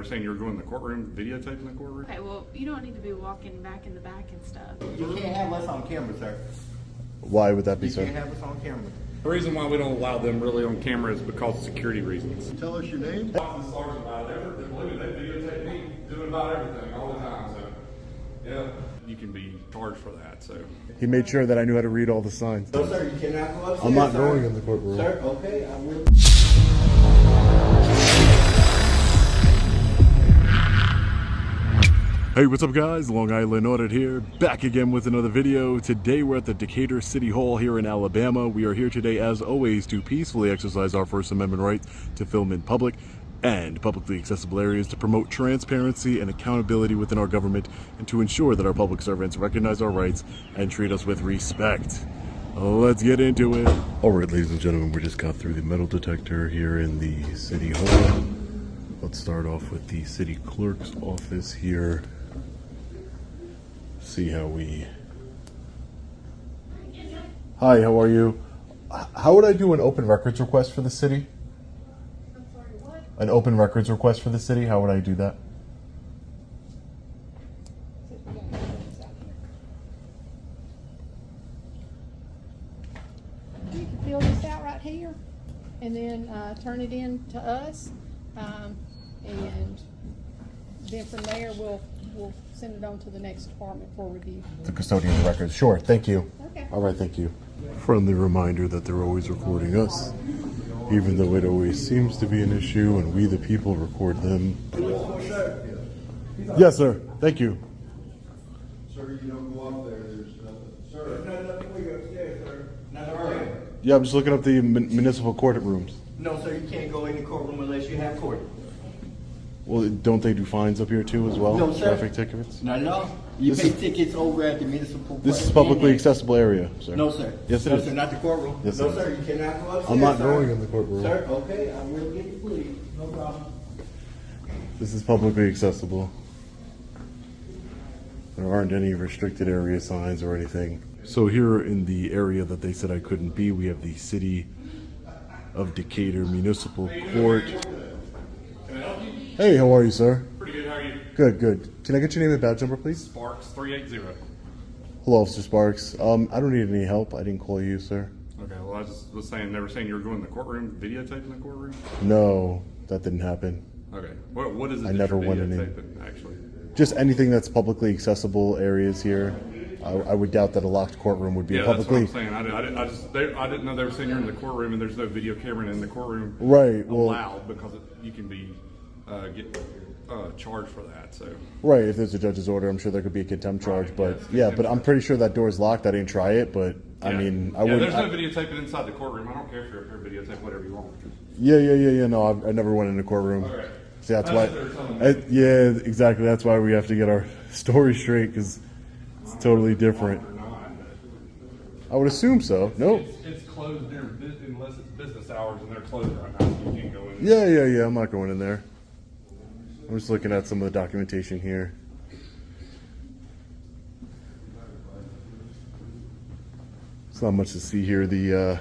never saying you're going to the courtroom, videotaping the courtroom. Okay, well, you don't need to be walking back in the back and stuff. You can't have us on camera, sir. Why would that be, You sir? can't have us on camera. The reason why we don't allow them really on camera is because of security reasons. Tell us your name. They videotape me doing about everything all the time, so yeah, you can be charged for that. So He made sure that I knew how to read all the signs. No, sir, you cannot go upstairs. I'm not sir. going in the courtroom. Sir, okay, I will. Hey, what's up guys? Long Island Audit here, back again with another video. Today we're at the Decatur City Hall here in Alabama. We are here today as always to peacefully exercise our First Amendment right to film in public and publicly accessible areas, to promote transparency and accountability within our government, and to ensure that our public servants recognize our rights and treat us with respect. Let's get into it. Alright ladies and gentlemen, we just got through the metal detector here in the City Hall. Let's start off with the city clerk's office here. See how we... Hi, how are you? How would I do an open records request for the city? I'm sorry, what? An open records request for the city? How would I do that? You can fill this out right here and then turn it in to us. And then from there, we'll send it on to the next department for review. The custodian of records. Sure, thank you. Okay. All right, thank you. Friendly reminder that they're always recording us, even though it always seems to be an issue and we the people record them. Yes, sir. Thank you. Sir, you don't go up there. There's sir. There's nothing for you upstairs, sir. Not upstairs. Yeah, I'm just looking up the municipal court rooms. No, sir, you can't go in the courtroom unless you have court. Well, don't they do fines up here too as well? No, sir. Traffic tickets? No, no. You This pay is- tickets over at the municipal court. This is publicly accessible area, sir. No, sir. Yes, it no, is. sir, not the courtroom. Yes, no, it is. sir, you cannot go upstairs. I'm not sir. going in the courtroom. Sir, okay, I will get you please. No problem. This is publicly accessible. There aren't any restricted area signs or anything. So here in the area that they said I couldn't be, we have the City of Decatur Municipal Court. can I help you? Hey, how are you, sir? Pretty good. How are you? Good, good. Can I get your name and badge number, please? Sparks 380. Hello, Officer Sparks. I don't need any help. I didn't call you, sir. Okay. Well, I just was saying, never saying you were going to the courtroom, videotaping the courtroom. No, that didn't happen. Okay. What is it? I that never you're went in. videotaping, actually? Just anything that's publicly accessible areas here. I would doubt that a locked courtroom would be Yeah, publicly. that's what I'm saying. I didn't know they were saying you're in the courtroom and there's no video camera in the courtroom. Right, well- allowed because you can be get charged for that. So Right, if there's a judge's order, I'm sure there could be a contempt charge, but yeah, but I'm pretty sure that door's locked. I didn't try it, but I yeah. mean, I yeah, wouldn't. there's no videotaping inside the courtroom. I don't care if you're up here videotape whatever you want. Yeah. No, I never went in the courtroom. Okay. See, that's That's why. what they're telling me. Yeah, exactly. That's why we have to get our story straight because it's totally different. Or not. I would assume so. Nope. It's closed during unless it's business hours and they're closed right now, so you can't go in. Yeah. I'm not going in there. I'm just looking at some of the documentation here. It's not much to see here. The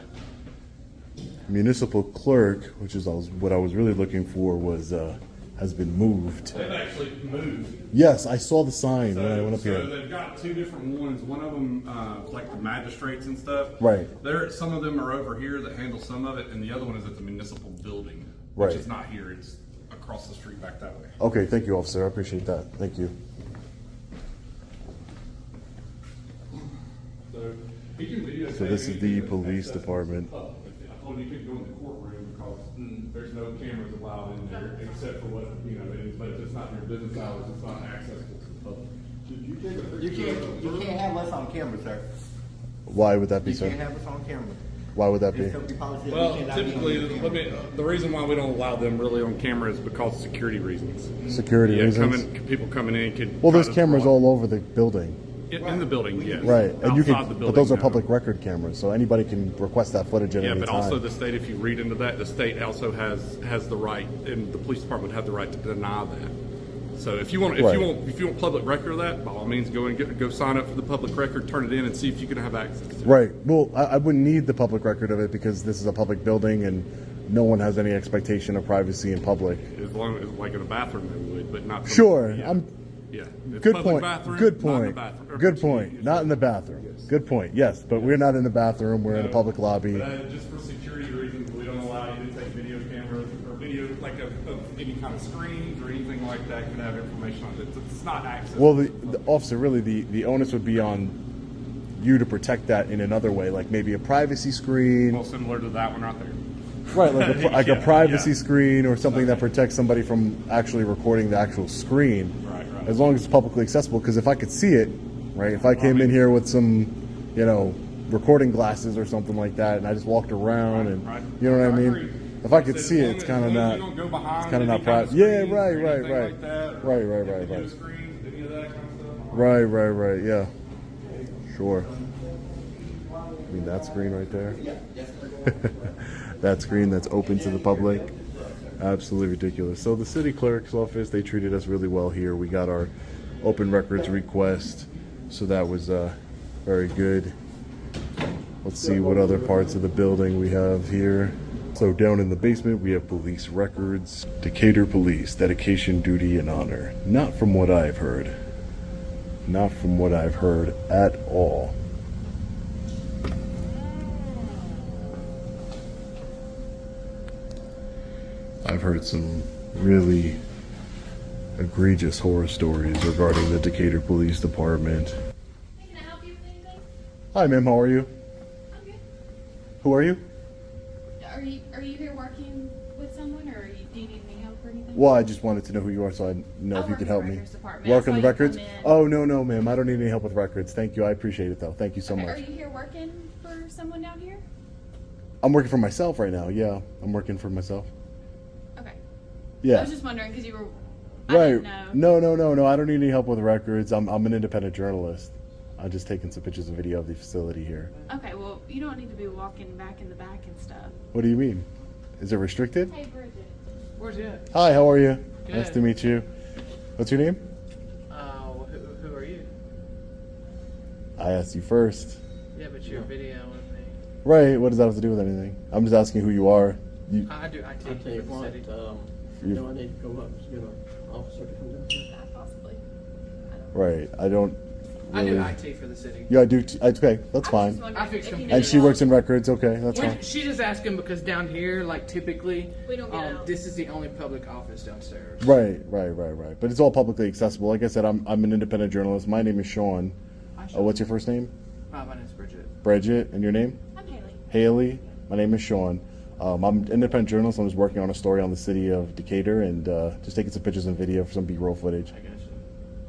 municipal clerk, which is what I was really looking for, was has been moved. They've actually moved. Yes, I saw the sign when I went up So here. they've got two different ones. One of them, like the magistrates and stuff. Right. Some of them are over here that handle some of it, and the other one is at the municipal building, Right. which is not here. It's across the street back that way. Okay, thank you, officer. I appreciate that. Thank you. So he can videotape So this is the anything that's police accessible department. to the public. I told you couldn't go in the courtroom because there's no cameras allowed in there except for what it is. But if it's not your business hours, it's not accessible to the public. You can't have us on camera, sir. Why would that be, You can't sir? have us on camera. Why would that be? It's company policy that we Well, cannot be on typically, camera. the reason why we don't allow them really on camera is because of security reasons. Security Yeah, reasons? people coming in could. Well, try there's to cameras fraud. all over the building. In the building, yes. Right, and you Outside can, the but building, those are no. public record cameras, so anybody can request that footage at Yeah, any but time. also the state, if you read into that, the state also has the right, and the police department would have the right to deny that. So if you want public record of that, by all means, go sign up for the public record, turn it in, and see if you can have access to it. Right. Well, I wouldn't need the public record of it because this is a public building and no one has any expectation of privacy in public. As long as, like in a bathroom, they would, but not. Sure, Yeah. I'm. Yeah. It's Good public point. bathroom, Good not in the point. bathroom. Good point. Not in the bathroom. Good point. Yes, but we're not in the bathroom. We're in a public lobby. But, just for security reasons, we don't allow you to take video cameras or video like of any kind of screens or anything like that could have information on it. It's not access. Well, the officer, really, the onus would be on you to protect that in another way, like maybe a privacy screen. Well, similar to that one right there. Right, like a Yeah, privacy yeah. screen or something that protects somebody from actually recording the actual screen. Right. As long as it's publicly accessible, because if I could see it, right, if I came in here with some, recording glasses or something like that, and I just walked around and, Right. you know what I mean? agree. If I could As see it, long it's as- kind of as long as not, you don't go behind it's kind of any not kind private. of Yeah, screens or right, anything right. like that, or Right. video screens, any of that kind of stuff. Right, yeah. Sure. I mean, that screen right there. That screen that's open to the public. Absolutely ridiculous. So the city clerk's office, they treated us really well here. We got our open records request, so that was very good. Let's see what other parts of the building we have here. So down in the basement, we have police records. Decatur Police, dedication, duty, and honor. Not from what I've heard. Not from what I've heard at all. I've heard some really egregious horror stories regarding the Decatur Police Department. Hey, can I help you with anything? Hi, ma'am. How are you? I'm good. Who are you? Are you here working with someone, or do you need any help or anything? Well, I just wanted to know who you are, so I know I if you work could in help the me. records department. Work I on the saw you records? come in. Oh, no, ma'am. I don't need any help with records. Thank you. I appreciate it, though. Thank you so Okay, much. are you here working for someone down here? I'm working for myself right now. Yeah, I'm working for myself. Okay. I Yeah. was just wondering because you were. I didn't know. No. I don't need any help with records. I'm an independent journalist. I'm just taking some pictures and video of the facility here. Okay, well, you don't need to be walking back in the back and stuff. What do you mean? Is it restricted? Hey, Bridget. Where's he at? Hi, how are you? Nice Good. to meet you. What's your name? Who are you? I asked you first. Yeah, but you're videoing me. Right, what does that have to do with anything? I'm just asking who you are. I do IT I for tell the you what, city. You- do I need to go up, get an officer to come down here? Possibly. I don't. Right, I don't I do really... IT for the city. Yeah, I do. Okay, that's I was fine. just wondering I fix if you computers. needed And she help. works in records. Okay, that's fine. She's just asking because down here, like typically, We don't get out. this is the only public office downstairs. Right. But it's all publicly accessible. Like I said, I'm an independent journalist. My name is Sean. What's your first name? My name's Bridget. Bridget. And your name? I'm Haley. Haley. My name is Sean. I'm an independent journalist. I'm just working on a story on the city of Decatur and just taking some pictures and video for some B-roll footage. I got you.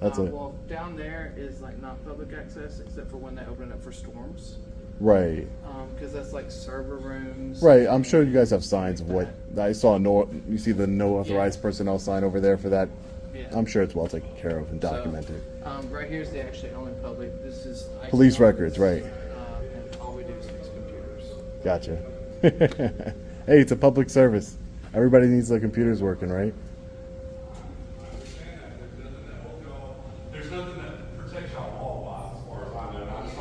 That's it. Well, down there is like not public access except for when they open it up for storms. Right. Because that's like server rooms. Right. I'm sure you guys have signs of what I saw. You see the no authorized personnel sign over there for that. Yeah. I'm sure it's well taken care of and documented. Right here's the actually only public. This is IT Police office, records, right. And all we do is fix computers. Gotcha. Hey, it's a public service. Everybody needs their computers working, right? There's nothing that protects y'all all-wise, as far as I know. And I'm just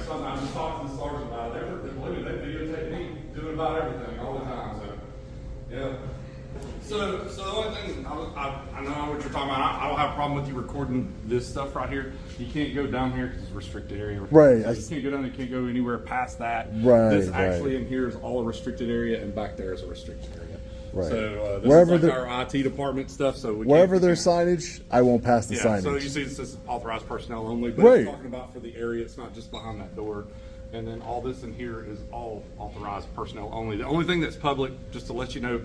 talking, I'm just talking to the sergeant about it. Believe me, they videotape me doing about everything all the time. So, yeah. So the only thing I know what you're talking about. I don't have a problem with you recording this stuff right here. You can't go down here because it's a restricted area. Right. So you can't go down. You can't go anywhere past that. Right, This right. actually in here is all a restricted area, and back there is a restricted area. Right. So this Wherever is like the- our IT department stuff. So we Wherever can't, there's signage, I won't pass the yeah, signage. so you see this is authorized personnel only, but Right. it's talking about for the area, it's not just behind that door. And then all this in here is all authorized personnel only. The only thing that's public, just to let you know,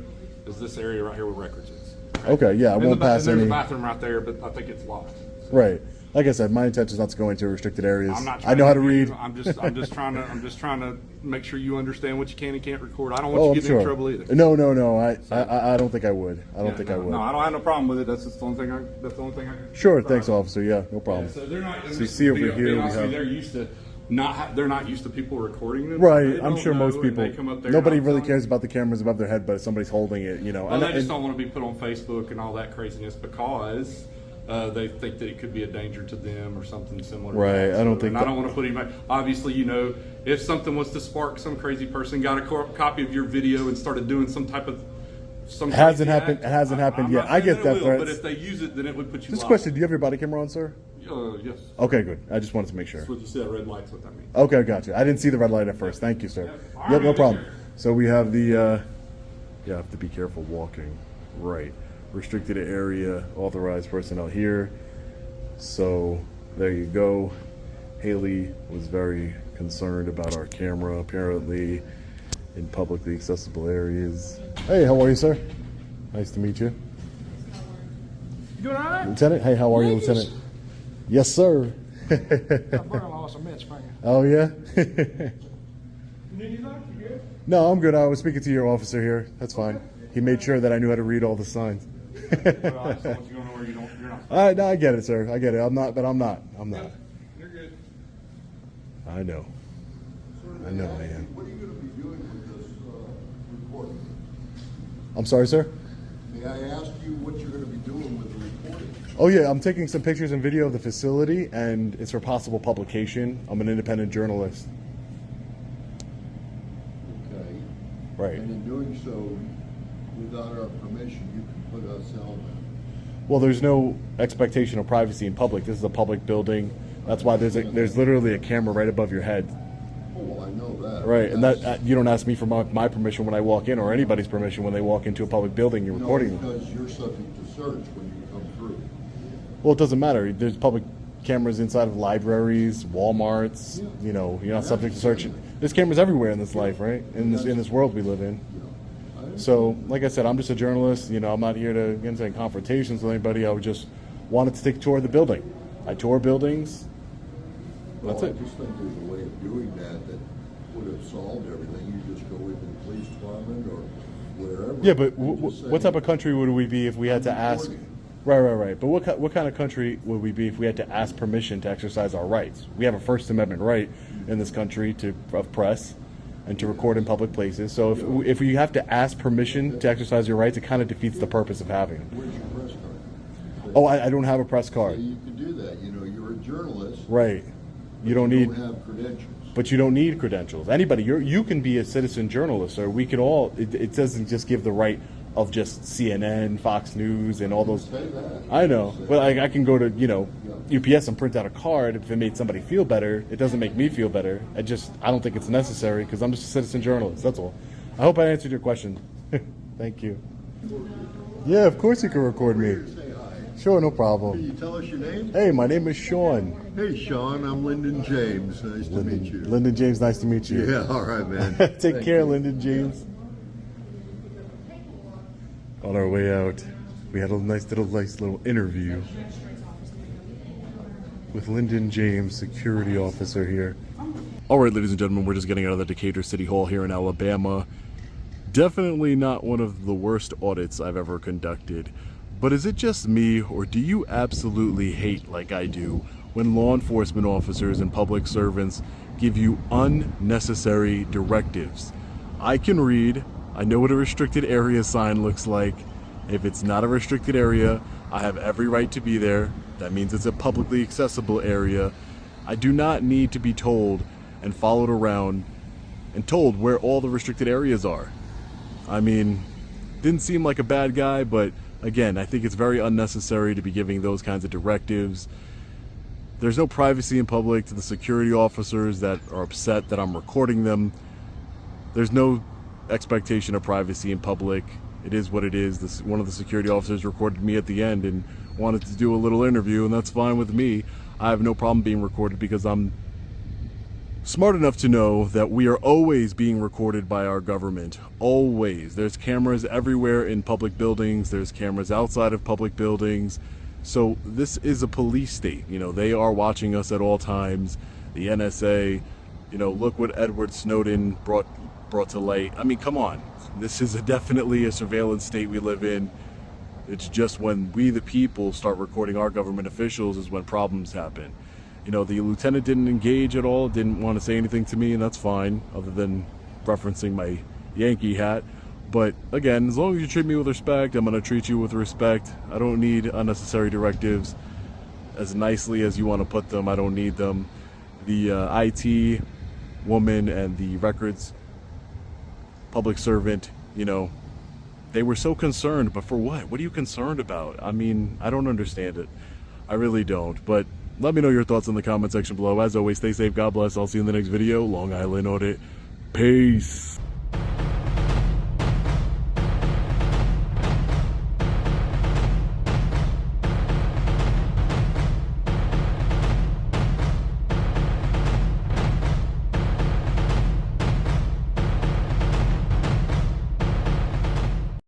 is this area right here where records is. Okay, yeah, I And won't pass there's any. a bathroom right there, but I think it's locked. Right. Like I said, my intention is not to go into restricted areas. I'm not I know how to trying read. I'm just trying to make sure you understand what you can and can't record. I don't want Oh, you I'm getting in sure. trouble either. No. I don't think I would. I don't think I would. No, I don't have no problem with it. That's just the only thing that's the only thing I Sure, thanks, officer. Yeah, no problem. So they're not. So you see over being here we honest with you, have- They're used to they're not used to people recording them. Right, They I'm don't sure know, most and people. they come up there Nobody and really I'm cares about the cameras above their head, but if somebody's holding it, you know. Well, and- they just and- don't want to be put on Facebook and all that craziness because they think that it could be a danger to them or something similar. Right, To that. I don't So, think and I don't want to put anybody. Obviously, you know, if something was to spark, some crazy person got a copy of your video and started doing some type of It hasn't crazy happened. act, It hasn't happened I'm yet. not I saying get that it death will, threats. but if they use it, then it would put you. Just a liable. question: do you have your body camera on, sir? Yes. Okay, good. I just wanted to make sure. That's what you see that red light's what that means. Okay, gotcha. I didn't see the red light at first. Thank you, sir. Yeah. Yep, no problem. So we have the, you have to be careful walking. Right. Restricted area, authorized personnel here. So there you go. Haley was very concerned about our camera, apparently, in publicly accessible areas. Hey, how are you, sir? Nice to meet you. You doing all right? Lieutenant? Hey, how are you, Lieutenant? Yes, sir. My brother lost a match finger. Oh, yeah? You need anything? You good? No, I'm good. I was speaking to your officer here. That's fine. He made sure that I knew how to read all the signs. Well, I just don't want you going nowhere you're not. All right, no, I get it, sir. I get it. I'm not. You're good. I know. I know I am. What are you gonna be doing with this, recording? I'm sorry, sir? May I ask you what you're gonna be doing with the recording? Oh, yeah, I'm taking some pictures and video of the facility, and it's for possible publication. I'm an independent journalist. Okay. Right. And in doing so, without our permission, you can put us on Well, there's no expectation of privacy in public. This is a public building. That's why there's literally a camera right above your head. that. Oh, well, I know that. Right, and That's- that you don't ask me for my permission when I walk in, or anybody's permission when they walk into a public building. You're No, recording them. because you're subject to search when you come through. Well, it doesn't matter. There's public cameras inside of libraries, Walmarts. You know, you're not subject to search. There's cameras everywhere in this life, right? In this world we live in. So, like I said, I'm just a journalist. You know, I'm not here to get into any confrontations with anybody. I just wanted to take a tour of the building. I tour buildings. That's Well, it. I just think there's a way of doing that would have solved everything. You just go into the police department or wherever. Yeah, but and just say, what type of country would we be if we had to ask? recording. Right. But what kind of country would we be if we had to ask permission to exercise our rights? We have a First Amendment right in this country of press and to record in public places. So if we have to ask permission to exercise your rights, it kind of defeats the purpose of having it. Where's your press card? Oh, I don't have a press Yeah, card. you can do that. You know, you're a journalist. Right. You don't You need. don't have credentials. But you don't need credentials. Anybody, you can be a citizen journalist, or we can all. It doesn't just give the right of just CNN, Fox News, and all those. Say that. I know, but I can go to UPS and print out a card if it made somebody feel better. It doesn't make me feel better. I don't think it's necessary because I'm just a citizen journalist. That's all. I hope I answered your question. Thank you. Yeah, of course you can record me. Say hi. Sure, no Can problem. you tell us your name? Hey, my name is Sean. Hey, Sean. I'm Lyndon James. Nice to meet you. Lyndon James, nice to meet you. Yeah, all right, man. Take Thank care, you. Lyndon James. On our way out, we had a nice little interview with Lyndon James, security officer here. All right, ladies and gentlemen, we're just getting out of the Decatur City Hall here in Alabama. Definitely not one of the worst audits I've ever conducted. But is it just me, or do you absolutely hate, like I do, when law enforcement officers and public servants give you unnecessary directives? I can read. I know what a restricted area sign looks like. If it's not a restricted area, I have every right to be there. That means it's a publicly accessible area. I do not need to be told and followed around and told where all the restricted areas are. I mean, didn't seem like a bad guy, but again, I think it's very unnecessary to be giving those kinds of directives. There's no privacy in public to the security officers that are upset that I'm recording them. There's no expectation of privacy in public. It is what it is. One of the security officers recorded me at the end and wanted to do a little interview, and that's fine with me. I have no problem being recorded because I'm smart enough to know that we are always being recorded by our government. Always. There's cameras everywhere in public buildings. There's cameras outside of public buildings. So this is a police state. They are watching us at all times. The NSA, look what Edward Snowden brought to light. I mean, come on. This is definitely a surveillance state we live in. It's just when we, the people, start recording our government officials is when problems happen. The lieutenant didn't engage at all, didn't want to say anything to me, and that's fine, other than referencing my Yankee hat. But again, as long as you treat me with respect, I'm going to treat you with respect. I don't need unnecessary directives. As nicely as you want to put them, I don't need them. The IT woman and the records public servant, you know, they were so concerned, but for what? What are you concerned about? I mean, I don't understand it. I really don't. But let me know your thoughts in the comment section below. As always, stay safe, God bless. I'll see you in the next video. Long Island Audit. Peace.